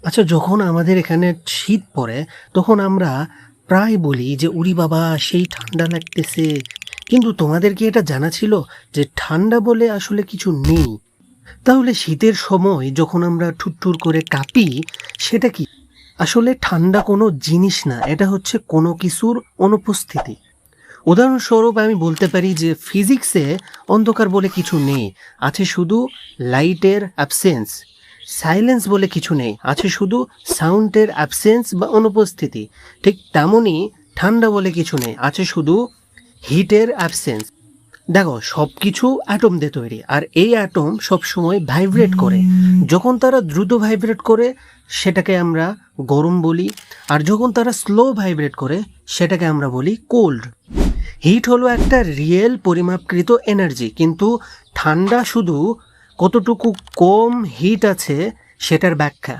আচ্ছা, যখন আমাদের এখানে শীত পড়ে তখন আমরা প্রায় বলি যে উরি বাবা সেই ঠান্ডা লাগতেছে। কিন্তু তোমাদের কি এটা জানা ছিল যে ঠান্ডা বলে আসলে কিছু নেই? তাহলে শীতের সময় যখন আমরা ঠুরঠুর করে কাঁপি, সেটা কি? আসলে ঠান্ডা কোনো জিনিস না, এটা হচ্ছে কোনো কিছুর অনুপস্থিতি। উদাহরণস্বরূপ আমি বলতে পারি যে ফিজিক্সে অন্ধকার বলে কিছু নেই, আছে শুধু লাইটের অ্যাবসেন্স। সাইলেন্স বলে কিছু নেই, আছে শুধু সাউন্ডের অ্যাবসেন্স বা অনুপস্থিতি। ঠিক তেমনই ঠান্ডা বলে কিছু নেই, আছে শুধু হিটের অ্যাবসেন্স। দেখো, সব কিছু অ্যাটম দিয়ে তৈরি, আর এই অ্যাটম সবসময় ভাইব্রেট করে। যখন তারা দ্রুত ভাইব্রেট করে সেটাকে আমরা গরম বলি, আর যখন তারা স্লো ভাইব্রেট করে সেটাকে আমরা বলি কোল্ড। হিট হলো একটা রিয়েল পরিমাপকৃত এনার্জি, কিন্তু ঠান্ডা শুধু কতটুকু কম হিট আছে সেটার ব্যাখ্যা।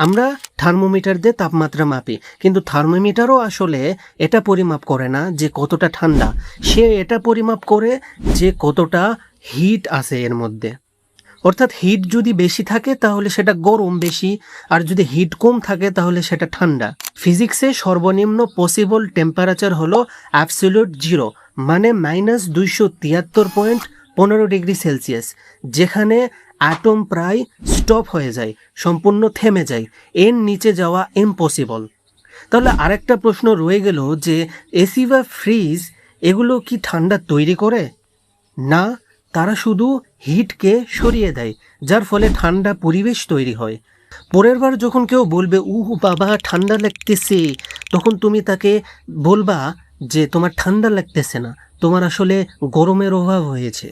আমরা থার্মোমিটার দিয়ে তাপমাত্রা মাপি, কিন্তু থার্মোমিটারও আসলে এটা পরিমাপ করে না যে কতটা ঠান্ডা, সে এটা পরিমাপ করে যে কতটা হিট আছে এর মধ্যে। অর্থাৎ হিট যদি বেশি থাকে তাহলে সেটা গরম বেশি, আর যদি হিট কম থাকে তাহলে সেটা ঠান্ডা। ফিজিক্সে সর্বনিম্ন পসিবল টেম্পারেচার হলো অ্যাবসলিউট জিরো, মানে -273.15 ডিগ্রি সেলসিয়াস, যেখানে অ্যাটম প্রায় স্টপ হয়ে যায়, সম্পূর্ণ থেমে যায়। এর নিচে যাওয়া ইম্পসিবল। তাহলে আরেকটা প্রশ্ন রয়ে গেল যে এসি বা ফ্রিজ এগুলো কি ঠান্ডা তৈরি করে? না, তারা শুধু হিটকে সরিয়ে দেয়, যার ফলে ঠান্ডা পরিবেশ তৈরি হয়। পরের বার যখন কেউ বলবে বাবা ঠান্ডা লাগতেছে, তখন তুমি তাকে বলবা যে তোমার ঠান্ডা লাগতেছে না, তোমার আসলে গরমের অভাব হয়েছে।